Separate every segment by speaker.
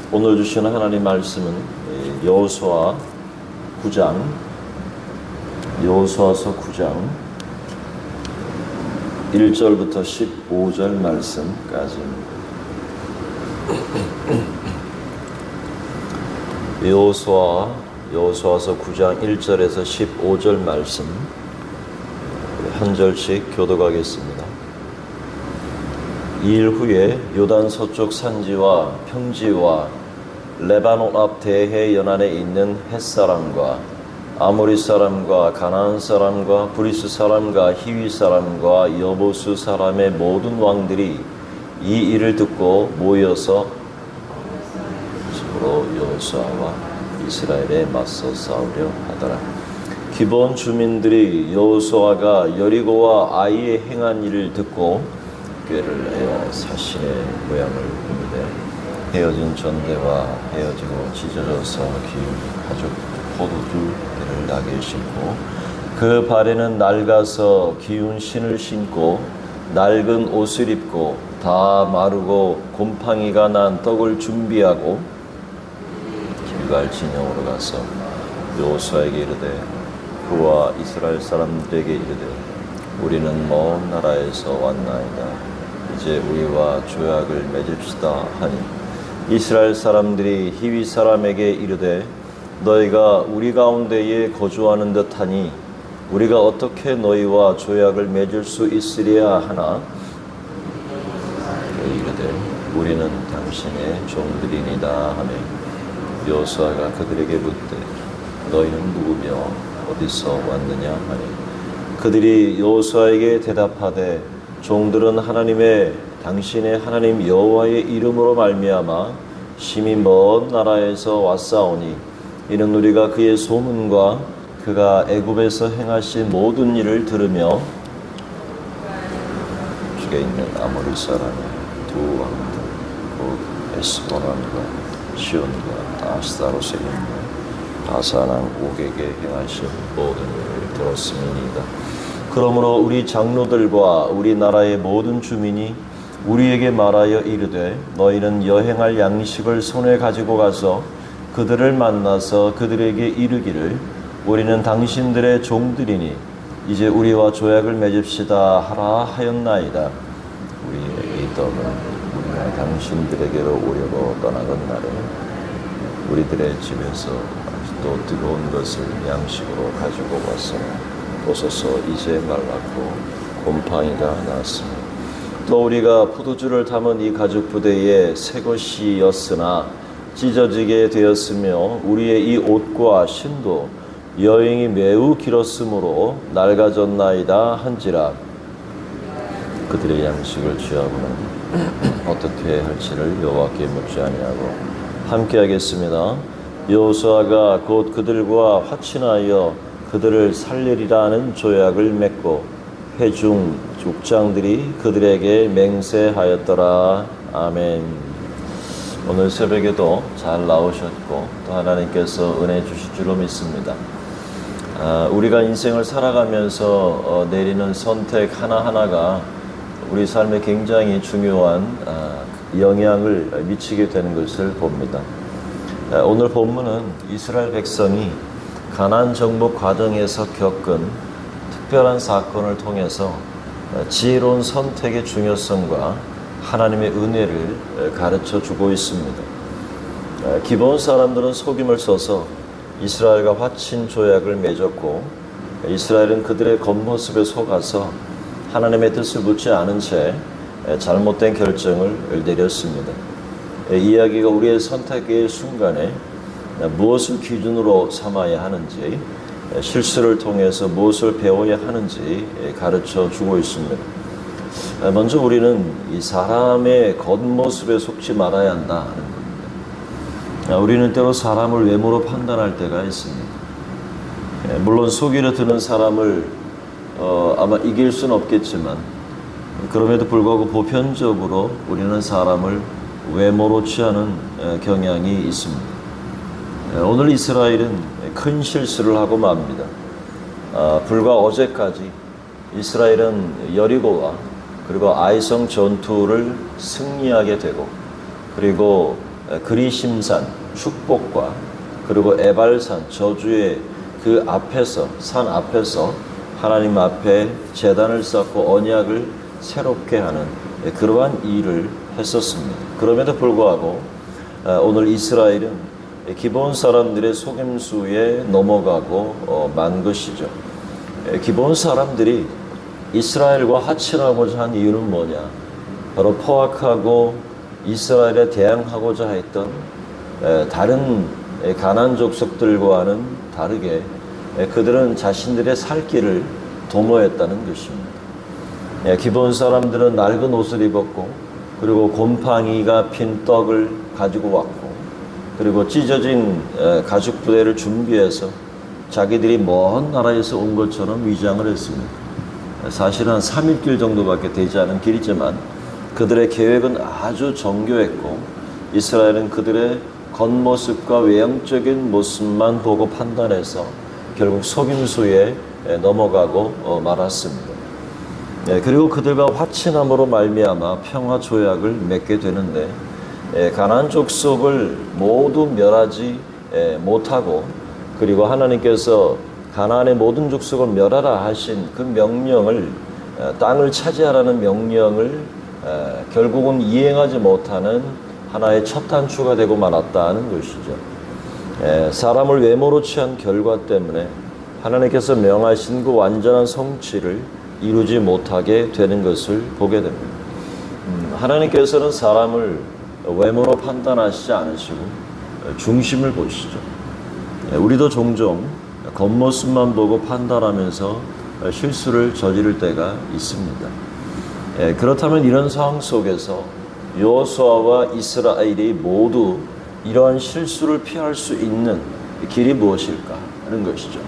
Speaker 1: 오늘 주시는 하나님 말씀은 여호수아 9장, 여호수아서 9장 1절부터 15절 말씀까지입니다. 여호수아서 9장 1절에서 15절 말씀 한 절씩 교독하겠습니다. 이 일 후에 요단 서쪽 산지와 평지와 레바논 앞 대해 연안에 있는 헷사람과 아모리 사람과 가나안 사람과 브리스 사람과 히위 사람과 여보수 사람의 모든 왕들이 이 일을 듣고 모여서 서로 여호수아와 이스라엘에 맞서 싸우려 하더라. 기브온 주민들이 여호수아가 여리고와 아이에 행한 일을 듣고 꾀를 내어 사신의 모양을 꾸미되 헤어진 전대와 헤어지고 찢어져서 기운 가죽 포도주를 나게 신고 그 발에는 낡아서 기운 신을 신고 낡은 옷을 입고 다 마르고 곰팡이가 난 떡을 준비하고 길갈 진영으로 가서 여호수아에게 이르되 그와 이스라엘 사람들에게 이르되 우리는 먼 나라에서 왔나이다. 이제 우리와 조약을 맺읍시다 하니 이스라엘 사람들이 히위 사람에게 이르되 너희가 우리 가운데에 거주하는 듯하니 우리가 어떻게 너희와 조약을 맺을 수 있으랴 하나 이르되 우리는 당신의 종들이니이다 하매 여호수아가 그들에게 묻되 너희는 누구며 어디서 왔느냐 하니 그들이 여호수아에게 대답하되 종들은 당신의 하나님 여호와의 이름으로 말미암아 심히 먼 나라에서 왔사오니 이는 우리가 그의 소문과 그가 애굽에서 행하신 모든 일을 들으며 주에 있는 아모리 사람의 두 왕들 곧 에스보람과 시온과 아스타롯에 있는 바산왕 옥에게 행하신 모든 일을 들었음이니이다. 그러므로 우리 장로들과 우리 나라의 모든 주민이 우리에게 말하여 이르되 너희는 여행할 양식을 손에 가지고 가서 그들을 만나서 그들에게 이르기를 우리는 당신들의 종들이니 이제 우리와 조약을 맺읍시다 하라 하였나이다. 우리의 이 떡은 우리가 당신들에게로 오려고 떠나던 날에 우리들의 집에서 아직도 뜨거운 것을 양식으로 가지고 와서 보소서 이제 말랐고 곰팡이가 났으며 또 우리가 포도주를 담은 이 가죽 부대에 새 것이었으나 찢어지게 되었으며 우리의 이 옷과 신도 여행이 매우 길었으므로 낡아졌나이다 한지라. 그들의 양식을 취하고는 어떻게 할지를 여호와께 묻지 아니하고 함께하겠습니다. 여호수아가 곧 그들과 화친하여 그들을 살리리라는 조약을 맺고 회중 족장들이 그들에게 맹세하였더라. 아멘. 오늘 새벽에도 잘 나오셨고 또 하나님께서 은혜 주실 줄로 믿습니다. 우리가 인생을 살아가면서 내리는 선택 하나하나가 우리 삶에 굉장히 중요한 영향을 미치게 되는 것을 봅니다. 오늘 본문은 이스라엘 백성이 가나안 정복 과정에서 겪은 특별한 사건을 통해서 지혜로운 선택의 중요성과 하나님의 은혜를 가르쳐 주고 있습니다. 기브온 사람들은 속임을 써서 이스라엘과 화친 조약을 맺었고 이스라엘은 그들의 겉모습에 속아서 하나님의 뜻을 묻지 않은 채 잘못된 결정을 내렸습니다. 이 이야기가 우리의 선택의 순간에 무엇을 기준으로 삼아야 하는지, 실수를 통해서 무엇을 배워야 하는지 가르쳐 주고 있습니다. 먼저 우리는 이 사람의 겉모습에 속지 말아야 한다는 겁니다. 우리는 때로 사람을 외모로 판단할 때가 있습니다. 물론 속이려 드는 사람을 아마 이길 수는 없겠지만 그럼에도 불구하고 보편적으로 우리는 사람을 외모로 취하는 경향이 있습니다. 오늘 이스라엘은 큰 실수를 하고 맙니다. 불과 어제까지 이스라엘은 여리고와 그리고 아이성 전투를 승리하게 되고 그리고 그리심산 축복과 그리고 에발산 저주의 그 앞에서 산 앞에서 하나님 앞에 제단을 쌓고 언약을 새롭게 하는 그러한 일을 했었습니다. 그럼에도 불구하고 오늘 이스라엘은 기브온 사람들의 속임수에 넘어가고 만 것이죠. 기브온 사람들이 이스라엘과 화친하고자 한 이유는 뭐냐? 바로 포악하고 이스라엘에 대항하고자 했던 다른 가나안 족속들과는 다르게 그들은 자신들의 살 길을 도모했다는 것입니다. 기브온 사람들은 낡은 옷을 입었고 그리고 곰팡이가 핀 떡을 가지고 왔고 그리고 찢어진 가죽 부대를 준비해서 자기들이 먼 나라에서 온 것처럼 위장을 했습니다. 사실은 한 3일 길 정도밖에 되지 않은 길이지만 그들의 계획은 아주 정교했고 이스라엘은 그들의 겉모습과 외형적인 모습만 보고 판단해서 결국 속임수에 넘어가고 말았습니다. 그리고 그들과 화친함으로 말미암아 평화 조약을 맺게 되는데 가나안 족속을 모두 멸하지 못하고 그리고 하나님께서 가나안의 모든 족속을 멸하라 하신 그 명령을 땅을 차지하라는 명령을 결국은 이행하지 못하는 하나의 첫 단추가 되고 말았다는 것이죠. 사람을 외모로 취한 결과 때문에 하나님께서 명하신 그 완전한 성취를 이루지 못하게 되는 것을 보게 됩니다. 하나님께서는 사람을 외모로 판단하시지 않으시고 중심을 보시죠. 우리도 종종 겉모습만 보고 판단하면서 실수를 저지를 때가 있습니다. 그렇다면 이런 상황 속에서 여호수아와 이스라엘이 모두 이러한 실수를 피할 수 있는 길이 무엇일까 하는 것이죠.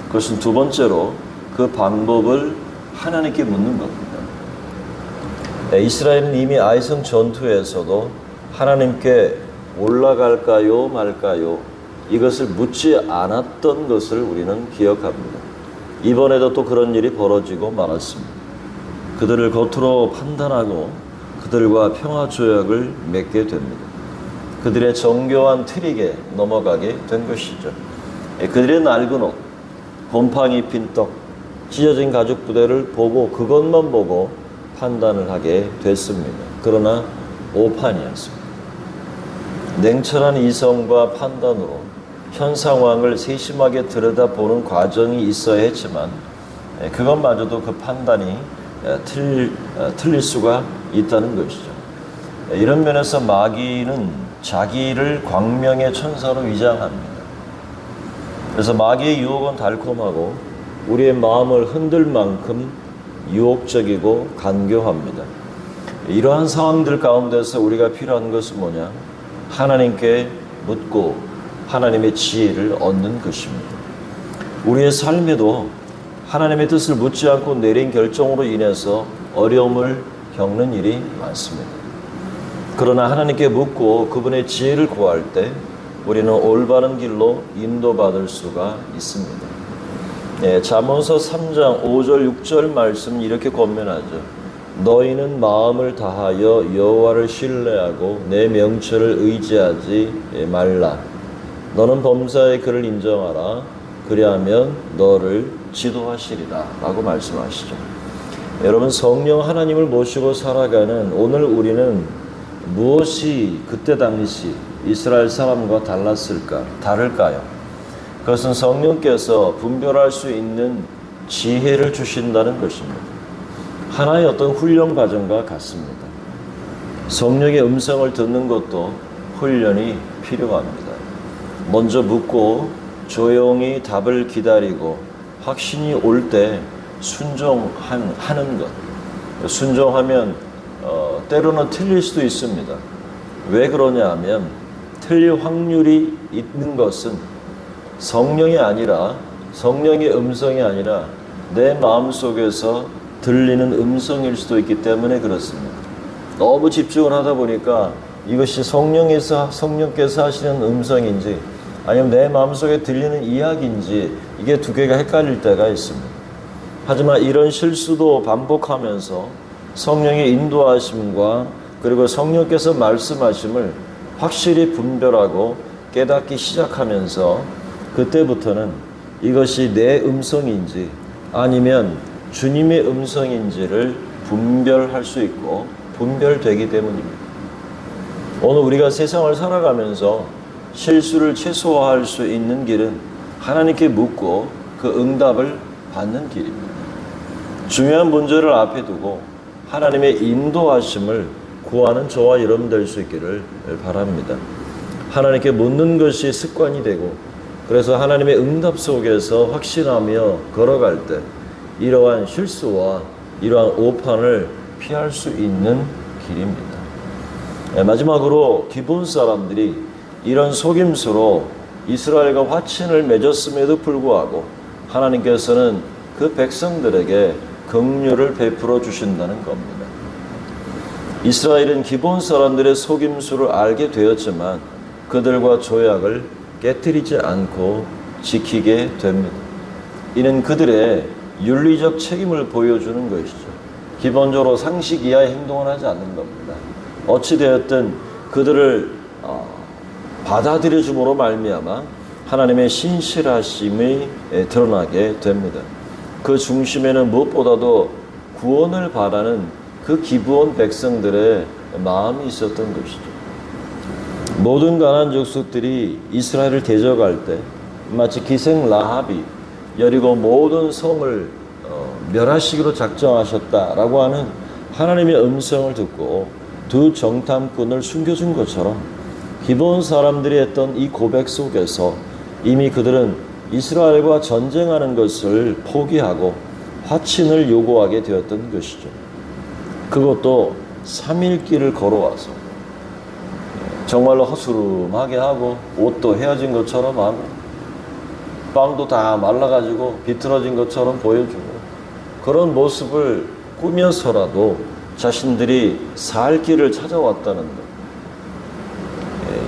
Speaker 1: 그것은 두 번째로 그 방법을 하나님께 묻는 겁니다. 이스라엘은 이미 아이성 전투에서도 하나님께 올라갈까요 말까요 이것을 묻지 않았던 것을 우리는 기억합니다. 이번에도 또 그런 일이 벌어지고 말았습니다. 그들을 겉으로 판단하고 그들과 평화 조약을 맺게 됩니다. 그들의 정교한 트릭에 넘어가게 된 것이죠. 그들의 낡은 옷, 곰팡이 핀 떡, 찢어진 가죽 부대를 보고 그것만 보고 판단을 하게 됐습니다. 그러나 오판이었습니다. 냉철한 이성과 판단으로 현 상황을 세심하게 들여다보는 과정이 있어야 했지만 그것마저도 그 판단이 틀릴 수가 있다는 것이죠. 이런 면에서 마귀는 자기를 광명의 천사로 위장합니다. 그래서 마귀의 유혹은 달콤하고 우리의 마음을 흔들 만큼 유혹적이고 간교합니다. 이러한 상황들 가운데서 우리가 필요한 것은 뭐냐? 하나님께 묻고 하나님의 지혜를 얻는 것입니다. 우리의 삶에도 하나님의 뜻을 묻지 않고 내린 결정으로 인해서 어려움을 겪는 일이 많습니다. 그러나 하나님께 묻고 그분의 지혜를 구할 때 우리는 올바른 길로 인도받을 수가 있습니다. 잠언서 3장 5절 6절 말씀 이렇게 권면하죠. 너희는 마음을 다하여 여호와를 신뢰하고 내 명철을 의지하지 말라. 너는 범사의 그를 인정하라. 그리하면 너를 지도하시리라 라고 말씀하시죠. 여러분, 성령 하나님을 모시고 살아가는 오늘 우리는 무엇이 그때 당시 이스라엘 사람과 다를까요? 그것은 성령께서 분별할 수 있는 지혜를 주신다는 것입니다. 하나의 어떤 훈련 과정과 같습니다. 성령의 음성을 듣는 것도 훈련이 필요합니다. 먼저 묻고 조용히 답을 기다리고 확신이 올 때 순종하는 것. 순종하면 때로는 틀릴 수도 있습니다. 왜 그러냐 하면 틀릴 확률이 있는 것은 성령의 음성이 아니라 내 마음속에서 들리는 음성일 수도 있기 때문에 그렇습니다. 너무 집중을 하다 보니까 이것이 성령께서 하시는 음성인지 아니면 내 마음속에 들리는 이야기인지 이게 두 개가 헷갈릴 때가 있습니다. 하지만 이런 실수도 반복하면서 성령의 인도하심과 그리고 성령께서 말씀하심을 확실히 분별하고 깨닫기 시작하면서 그때부터는 이것이 내 음성인지 아니면 주님의 음성인지를 분별할 수 있고 분별되기 때문입니다. 오늘 우리가 세상을 살아가면서 실수를 최소화할 수 있는 길은 하나님께 묻고 그 응답을 받는 길입니다. 중요한 문제를 앞에 두고 하나님의 인도하심을 구하는 저와 여러분 될 수 있기를 바랍니다. 하나님께 묻는 것이 습관이 되고 그래서 하나님의 응답 속에서 확신하며 걸어갈 때 이러한 실수와 이러한 오판을 피할 수 있는 길입니다. 마지막으로 기브온 사람들이 이런 속임수로 이스라엘과 화친을 맺었음에도 불구하고 하나님께서는 그 백성들에게 긍휼을 베풀어 주신다는 겁니다. 이스라엘은 기브온 사람들의 속임수를 알게 되었지만 그들과 조약을 깨뜨리지 않고 지키게 됩니다. 이는 그들의 윤리적 책임을 보여주는 것이죠. 기본적으로 상식 이하의 행동을 하지 않는 겁니다. 어찌되었든 그들을 받아들여 줌으로 말미암아 하나님의 신실하심이 드러나게 됩니다. 그 중심에는 무엇보다도 구원을 바라는 그 기브온 백성들의 마음이 있었던 것이죠. 모든 가나안 족속들이 이스라엘을 대적할 때 마치 기생 라합이 여리고 모든 성을 멸하시기로 작정하셨다라고 하는 하나님의 음성을 듣고 두 정탐꾼을 숨겨준 것처럼 기브온 사람들이 했던 이 고백 속에서 이미 그들은 이스라엘과 전쟁하는 것을 포기하고 화친을 요구하게 되었던 것이죠. 그것도 3일 길을 걸어와서 정말로 허스름하게 하고 옷도 헤어진 것처럼 하고 빵도 다 말라가지고 비틀어진 것처럼 보여주고 그런 모습을 꾸며서라도 자신들이 살 길을 찾아왔다는 것.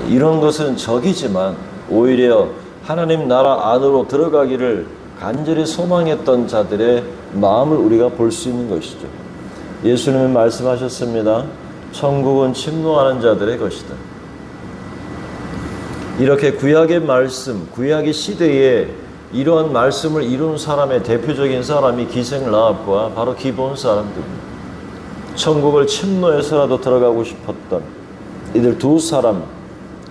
Speaker 1: 이런 것은 적이지만 오히려 하나님 나라 안으로 들어가기를 간절히 소망했던 자들의 마음을 우리가 볼 수 있는 것이죠. 예수님은 말씀하셨습니다. 천국은 침노하는 자들의 것이다. 이렇게 구약의 말씀, 구약의 시대에 이러한 말씀을 이룬 사람의 대표적인 사람이 기생 라합과 바로 기브온 사람들입니다. 천국을 침노해서라도 들어가고 싶었던 이들 두 사람,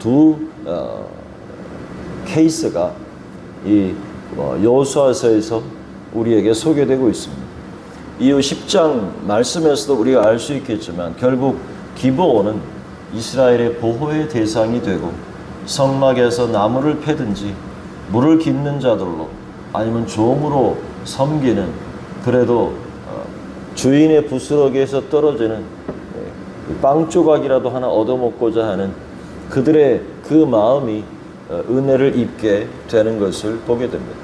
Speaker 1: 두 케이스가 이 여호수아서에서 우리에게 소개되고 있습니다. 이후 10장 말씀에서도 우리가 알 수 있겠지만 결국 기브온은 이스라엘의 보호의 대상이 되고 성막에서 나무를 패든지 물을 깃는 자들로 아니면 종으로 섬기는 그래도 주인의 부스러기에서 떨어지는 빵 조각이라도 하나 얻어먹고자 하는 그들의 그 마음이 은혜를 입게 되는 것을 보게 됩니다.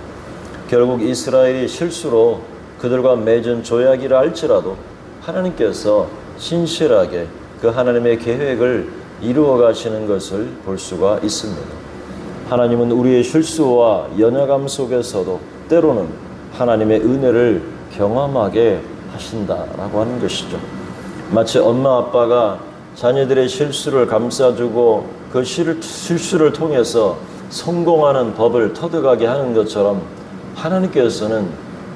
Speaker 1: 결국 이스라엘이 실수로 그들과 맺은 조약이라 할지라도 하나님께서 신실하게 그 하나님의 계획을 이루어 가시는 것을 볼 수가 있습니다. 하나님은 우리의 실수와 연약함 속에서도 때로는 하나님의 은혜를 경험하게 하신다라고 하는 것이죠. 마치 엄마 아빠가 자녀들의 실수를 감싸주고 그 실수를 통해서 성공하는 법을 터득하게 하는 것처럼 하나님께서는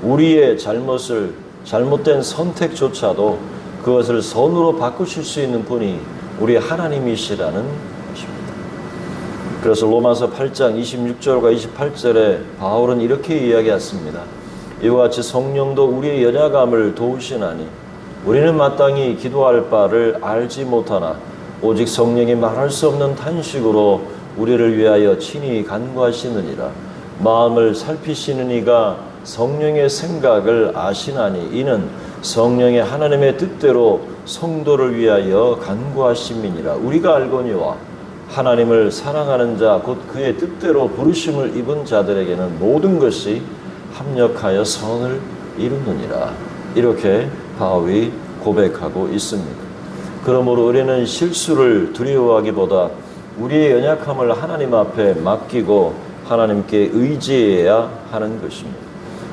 Speaker 1: 우리의 잘못된 선택조차도 그것을 선으로 바꾸실 수 있는 분이 우리 하나님이시라는 것입니다. 그래서 로마서 8장 26절과 28절에 바울은 이렇게 이야기했습니다. 이와 같이 성령도 우리의 연약함을 도우시나니 우리는 마땅히 기도할 바를 알지 못하나 오직 성령이 말할 수 없는 탄식으로 우리를 위하여 친히 간구하시느니라. 마음을 살피시는 이가 성령의 생각을 아시나니 이는 성령의 하나님의 뜻대로 성도를 위하여 간구하심이니라. 우리가 알거니와 하나님을 사랑하는 자 곧 그의 뜻대로 부르심을 입은 자들에게는 모든 것이 합력하여 선을 이루느니라. 이렇게 바울이 고백하고 있습니다. 그러므로 우리는 실수를 두려워하기보다 우리의 연약함을 하나님 앞에 맡기고 하나님께 의지해야 하는 것입니다.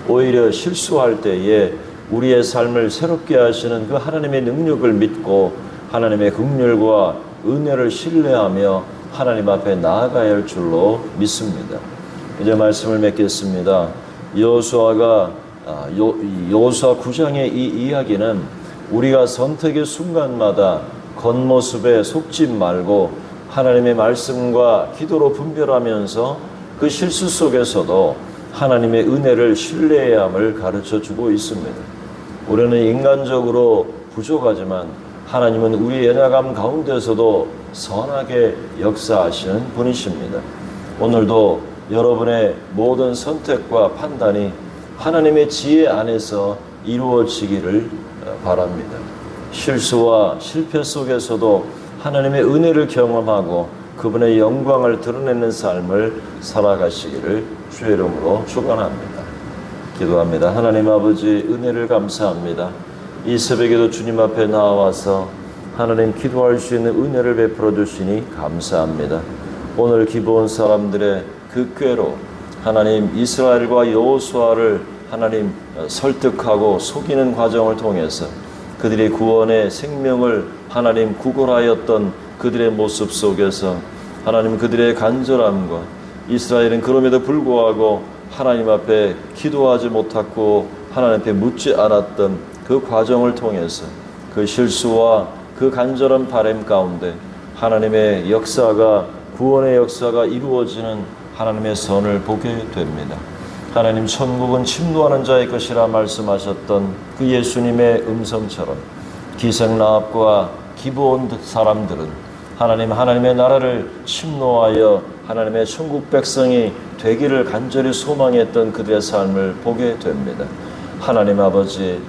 Speaker 1: 오히려 실수할 때에 우리의 삶을 새롭게 하시는 그 하나님의 능력을 믿고 하나님의 긍휼과 은혜를 신뢰하며 하나님 앞에 나아가야 할 줄로 믿습니다. 이제 말씀을 맺겠습니다. 여호수아 9장의 이 이야기는 우리가 선택의 순간마다 겉모습에 속지 말고 하나님의 말씀과 기도로 분별하면서 그 실수 속에서도 하나님의 은혜를 신뢰해야 함을 가르쳐주고 있습니다. 우리는 인간적으로 부족하지만 하나님은 우리의 연약함 가운데서도 선하게 역사하시는 분이십니다. 오늘도 여러분의 모든 선택과 판단이 하나님의 지혜 안에서 이루어지기를 바랍니다. 실수와 실패 속에서도 하나님의 은혜를 경험하고 그분의 영광을 드러내는 삶을 살아가시기를 주의 이름으로 축원합니다. 기도합니다. 하나님 아버지, 은혜를 감사합니다. 이 새벽에도 주님 앞에 나와서 하나님 기도할 수 있는 은혜를 베풀어 주시니 감사합니다. 오늘 기도한 사람들의 그 꾀로 하나님 이스라엘과 여호수아를 하나님 설득하고 속이는 과정을 통해서 그들의 구원의 생명을 하나님 구걸하였던 그들의 모습 속에서 하나님 그들의 간절함과 이스라엘은 그럼에도 불구하고 하나님 앞에 기도하지 못하고 하나님 앞에 묻지 않았던 그 과정을 통해서 그 실수와 그 간절한 바람 가운데 하나님의 역사가 구원의 역사가 이루어지는 하나님의 선을 보게 됩니다. 하나님 천국은 침노하는 자의 것이라 말씀하셨던 그 예수님의 음성처럼 기생라합과 기브온 사람들은 하나님의 나라를 침노하여 하나님의 천국 백성이 되기를 간절히 소망했던 그들의 삶을 보게 됩니다. 하나님 아버지,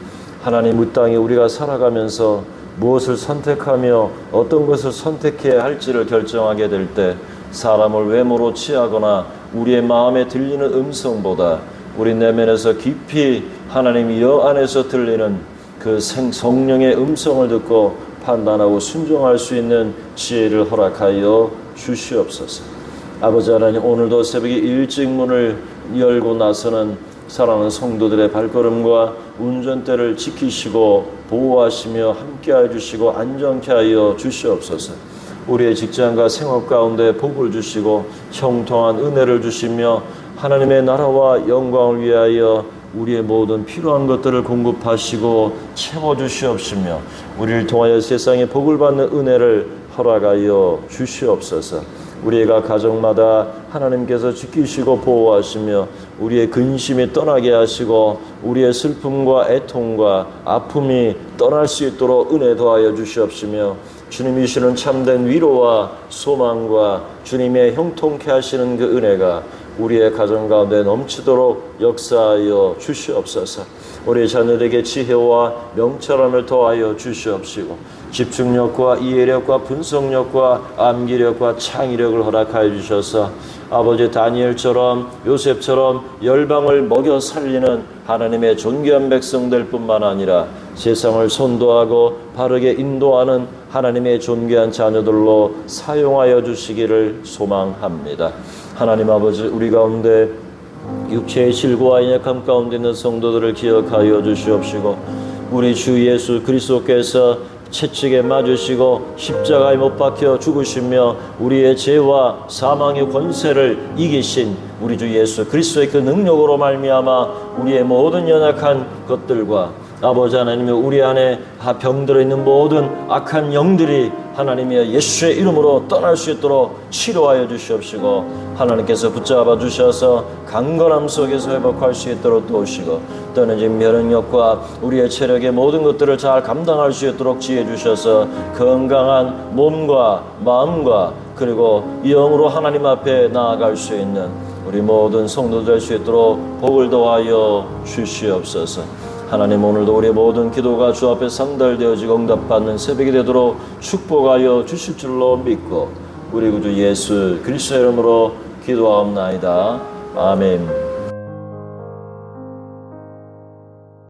Speaker 1: 하나님 이 땅에 우리가 살아가면서 무엇을 선택하며 어떤 것을 선택해야 할지를 결정하게 될 때 사람을 외모로 취하거나 우리의 마음에 들리는 음성보다 우리 내면에서 깊이 하나님 여 안에서 들리는 그 성령의 음성을 듣고 판단하고 순종할 수 있는 지혜를 허락하여 주시옵소서. 아버지 하나님, 오늘도 새벽에 일찍 문을 열고 나서는 사랑하는 성도들의 발걸음과 운전대를 지키시고 보호하시며 함께해 주시고 안전케 하여 주시옵소서. 우리의 직장과 생업 가운데 복을 주시고 형통한 은혜를 주시며 하나님의 나라와 영광을 위하여 우리의 모든 필요한 것들을 공급하시고 채워주시옵시며 우리를 통하여 세상에 복을 받는 은혜를 허락하여 주시옵소서. 우리가 가정마다 하나님께서 지키시고 보호하시며 우리의 근심이 떠나게 하시고 우리의 슬픔과 애통과 아픔이 떠날 수 있도록 은혜 더하여 주시옵시며 주님이 주시는 참된 위로와 소망과 주님의 형통케 하시는 그 은혜가 우리의 가정 가운데 넘치도록 역사하여 주시옵소서. 우리 자녀들에게 지혜와 명철함을 더하여 주시옵시고 집중력과 이해력과 분석력과 암기력과 창의력을 허락하여 주셔서 아버지 다니엘처럼 요셉처럼 열방을 먹여 살리는 하나님의 존귀한 백성들 뿐만 아니라 세상을 선도하고 바르게 인도하는 하나님의 존귀한 자녀들로 사용하여 주시기를 소망합니다. 하나님 아버지, 우리 가운데 육체의 질고와 연약함 가운데 있는 성도들을 기억하여 주시옵시고 우리 주 예수 그리스도께서 채찍에 맞으시고 십자가에 못 박혀 죽으시며 우리의 죄와 사망의 권세를 이기신 우리 주 예수 그리스도의 그 능력으로 말미암아 우리의 모든 연약한 것들과 아버지 하나님의 우리 안에 병들어 있는 모든 악한 영들이 하나님의 예수의 이름으로 떠날 수 있도록 치료하여 주시옵시고 하나님께서 붙잡아 주셔서 강건함 속에서 회복할 수 있도록 도우시고 떠내진 면역력과 우리의 체력의 모든 것들을 잘 감당할 수 있도록 지혜 주셔서 건강한 몸과 마음과 그리고 영으로 하나님 앞에 나아갈 수 있는 우리 모든 성도들 될 수 있도록 복을 더하여 주시옵소서. 하나님, 오늘도 우리의 모든 기도가 주 앞에 상달되어지고 응답받는 새벽이 되도록 축복하여 주실 줄로 믿고 우리 구주 예수 그리스도의 이름으로 기도하옵나이다. 아멘.